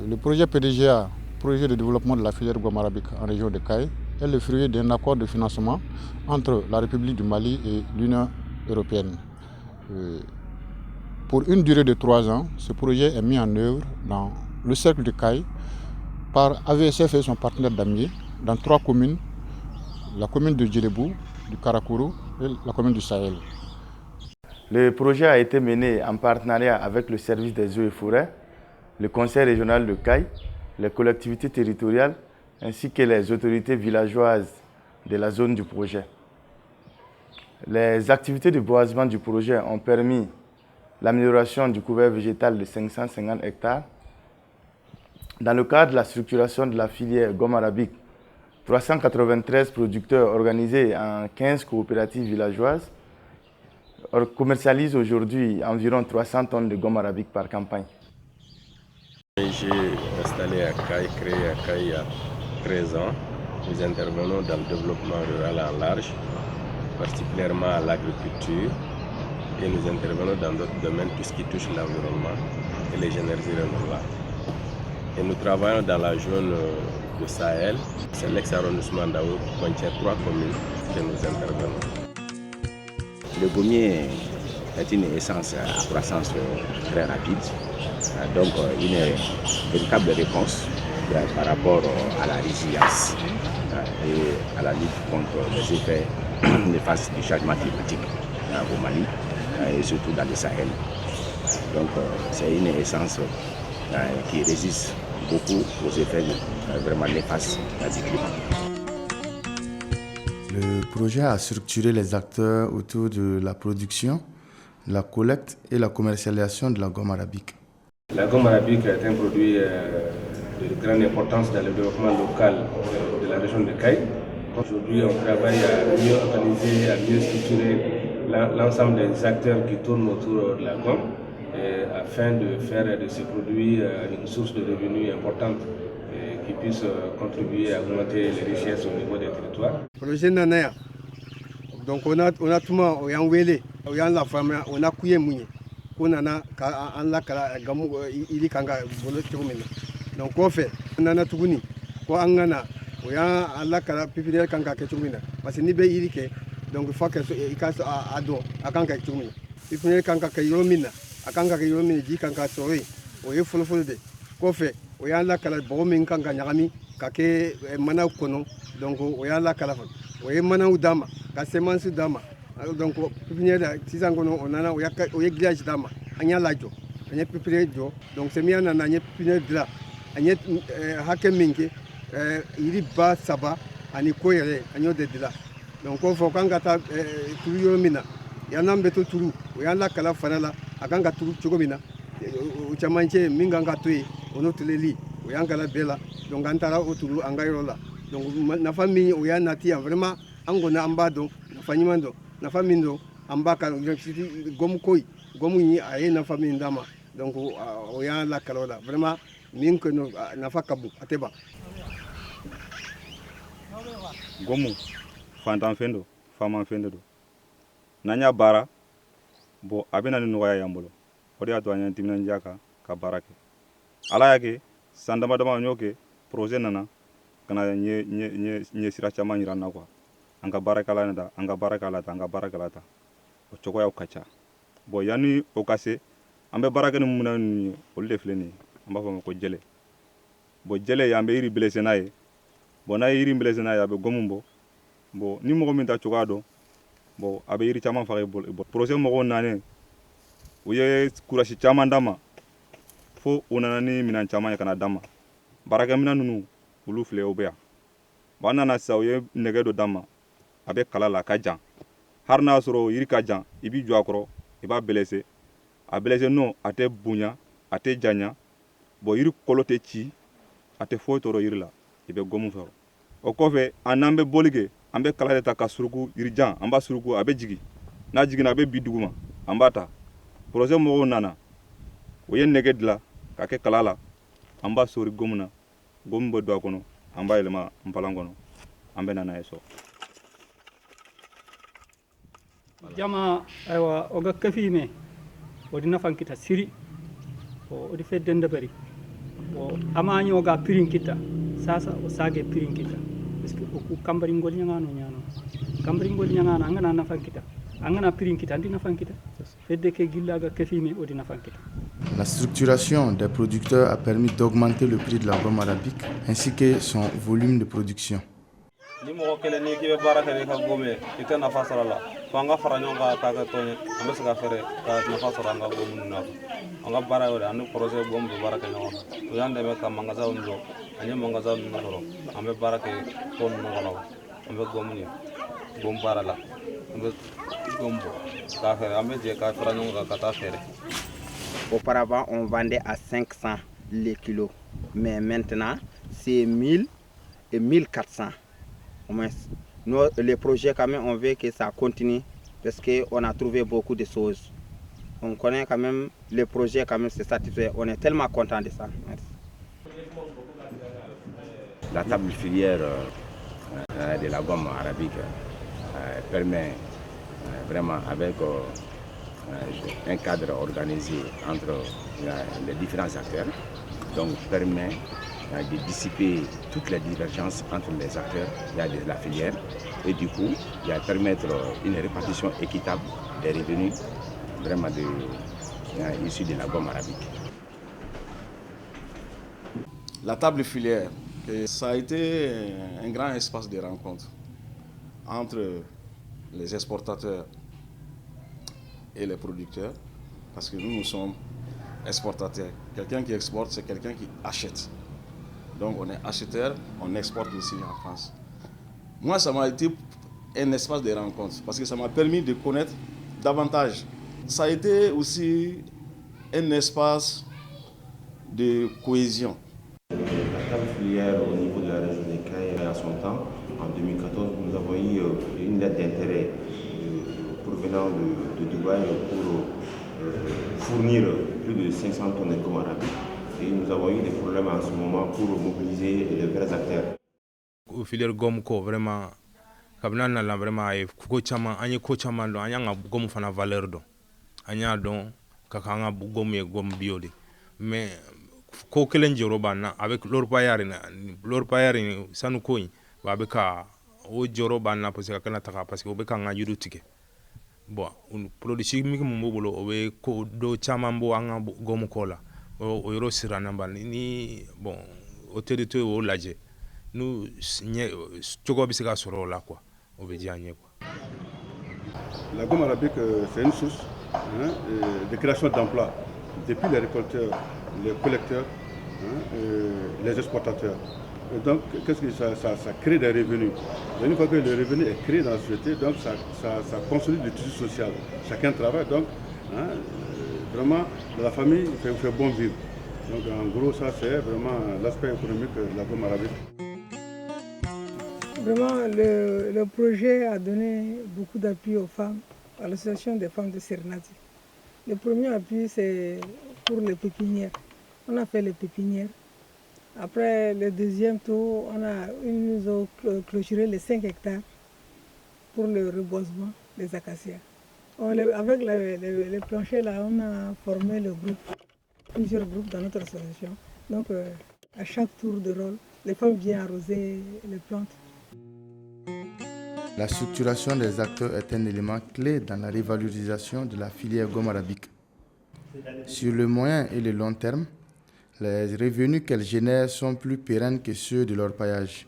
Le projet PDGA, projet de développement de la filière gomme arabique en région de Caille, est le fruit d'un accord de financement entre la République du Mali et l'Union européenne. Pour une durée de 3 ans, ce projet est mis en œuvre dans le cercle de Caille par AVSF et son partenaire Damier dans 3 communes, la commune de Djilébou, du Karakourou et la commune du Sahel. Le projet a été mené en partenariat avec le service des eaux et forêts, le conseil régional de Caille, les collectivités territoriales ainsi que les autorités villageoises de la zone du projet. Les activités de boisement du projet ont permis l'amélioration du couvert végétal de 550 hectares. Dans le cadre de la structuration de la filière gomme arabique, 393 producteurs organisés en 15 coopératives villageoises commercialisent aujourd'hui environ 300 tonnes de gomme arabique par campagne. J'ai installé à Caille, créé à Caille il y a 13 ans. Nous intervenons dans le développement rural en large, particulièrement à l'agriculture, et nous intervenons dans d'autres domaines, tout ce qui touche l'environnement et les énergies renouvelables. Et nous travaillons dans la zone de Sahel, c'est l'ex-arrondissement d'Aour qui contient 3 communes que nous intervenons. Le gommier est une essence à croissance très rapide, donc une véritable réponse par rapport à la résilience et à la lutte contre les effets néfastes du changement climatique au Mali et surtout dans le Sahel. Donc c'est une essence qui résiste beaucoup aux effets vraiment néfastes du climat. Le projet a structuré les acteurs autour de la production, la collecte et la commercialisation de la gomme arabique. La gomme arabique est un produit de grande importance dans le développement local de la région de Caille. Aujourd'hui, on travaille à mieux organiser, à mieux structurer l'ensemble des acteurs qui tournent autour de la gomme afin de faire de ce produit une source de revenus importante qui puisse contribuer à augmenter les richesses au niveau des territoires. Projet Nanaya. Donc on a tout on a wele, on a la femme, on a couillé mouillé. On a la gamu ili kanga bolo chomena. Donc on fait, on a tuguni, ko angana, on a la kala pipinière kanga ke chomena. Parce que ni be ili ke, donc il faut que il casse à dos, à kanga chomena. Pipinière kanga ke yomina, à kanga ke yomina di kanga sori, on est full de. Ko fait, on a la kala bomin kanga nyami, kake mana kono, donc on a la kala. On est mana udama, ka semence dama. Donc pipinière sisan kono on a o ye grillage dama, anya lajo, anya pipinière jo. Donc c'est mis en anya pipinière de là. Anya hakeminke iri ba saba ani koyere anyo de là. Donc on faut quand gata turu yomina. Yana mbeto turu, o yana kala fanala, akanga turu chogomina. O chamanche minganga tui, ono tuleli, o yanga la bela, donc antara oturu angairola. Donc na famille o yana tia vraiment angona ambado, na fanyimando, na famindo ambaka gomu koi, gomu ni aye na famille ndama. Donc o yana la kalola, vraiment minko no na fakabu ateba. Gomu fantan fendo, fama fendo do. Nanya bara bo abena ni noya yambolo. Odi ato anya timina njaka ka barake. Ala yake sandama dama nyoke projet nana kana nye sira chama nyirana kwa. Anga barakala nda, anga barakala ta. O choko ya ukacha. Bo yani okase ambe barake ni muna ni olde fleni amba fama ko jele. Bo jele yambe iri blessé nae. Bo na iri blessé nae abe gomumbo. Bo ni mo minta chokado. Bo abe iri chama fare bo projet mo nane uye kurashi chama ndama fo unanani minan chama ya kana dama baraka mina nunu ulu fle obea bana na sa uye negedo dama abe kala la kajan har na soro iri kajan ibi jo akro iba blessé a blessé no ate bunya ate janya bo iri kolote chi ate fo toro iri la ibe gomu fero o kofe anambe bolige ambe kala ta kasuruku iri jan amba suruku abe jigi na jigi na abe biduguma ambata projet mo nana o yen nege dila ka ke kalala amba sori gomuna gombo do akono amba elema mpalangono ambe nana eso jama aywa o ga kafime o dina fankita siri o di fedde ndabari Amanyo ga pirin kita sasa o sage pirin kita parce que ku kambaringol nyangano nyano kambaringol nyangana ngana nafan kita angana pirin kita andi nafan kita fedde ke gillaga kefimi odi nafan kita. La structuration des producteurs a permis d'augmenter le prix de la gomme arabique ainsi que son volume de production. Ni mo kele ni kibe baraka ni ka gome ite na fasara la fanga fara nyonga ka ka tonye ambe saka fere ka na fasara nga gomu na anga bara ore anu projet gomu baraka nyonga to yande me ka mangaza undo anye mangaza undo ro ambe baraka ton no wala ambe gomu ni gom bara la ambe gombo ka fere ambe je ka fara nyonga ka ta fere. Auparavant, on vendait à 500 les kilos, mais maintenant, c'est 1000 et 1400. Nous, les projets, quand même, on veut que ça continue parce qu'on a trouvé beaucoup de choses. On connaît quand même les projets, quand même, c'est satisfait. On est tellement content de ça. Merci. La table filière de la gomme arabique permet vraiment avec un cadre organisé entre les différents acteurs, donc permet de dissiper toutes les divergences entre les acteurs de la filière et du coup de permettre une répartition équitable des revenus vraiment issus de la gomme arabique. La table filière, ça a été un grand espace de rencontre entre les exportateurs et les producteurs, parce que nous sommes exportateurs. Quelqu'un qui exporte, c'est quelqu'un qui achète. Donc on est acheteur, on exporte aussi en France. Moi, ça m'a été un espace de rencontre, parce que ça m'a permis de connaître davantage. Ça a été aussi un espace de cohésion. La table filière au niveau de la région des Cayes, à son temps, en 2014, nous avons eu une lettre d'intérêt provenant de Dubaï pour fournir plus de 500 tonnes de gomme arabique. Et nous avons eu des problèmes en ce moment pour mobiliser les vrais acteurs. Au filière gomme ko vraiment kabna na la vraiment ay ko chama anya ko chama do anya nga gomme fana valeur do anya don kaka nga gomme gomme biodi mais ko kelen joro bana avec leur payari sanu ko ba be ka o joro bana parce que kana taka parce que o be ka nga yudu tike. Bon, un produit chimique mon bolo obe ko do chamambo anga gomu kola o yoro siranamba ni bon au territoire o laje nous chogo bisika soro la quoi obe dianye quoi. La gomme arabique c'est une source de création d'emplois depuis les récolteurs, les collecteurs, les exportateurs. Et donc, qu'est-ce que ça crée des revenus. Et une fois que le revenu est créé dans la société, donc ça consolide le tissu social. Chacun travaille, donc vraiment, dans la famille, il fait bon vivre. Donc, en gros, ça, c'est vraiment l'aspect économique de la gomme arabique. Vraiment, le projet a donné beaucoup d'appui aux femmes, à l'association des femmes de Sernati. Le premier appui, c'est pour les pépinières. On a fait les pépinières. Après le deuxième tour, ils nous ont clôturé les 5 hectares pour le reboisement des acacias. Avec les planchers, là, on a formé le groupe, plusieurs groupes dans notre association. Donc, à chaque tour de rôle, les femmes viennent arroser les plantes. La structuration des acteurs est un élément clé dans la revalorisation de la filière gomme arabique. Sur le moyen et le long terme, les revenus qu'elles génèrent sont plus pérennes que ceux de leur paillage.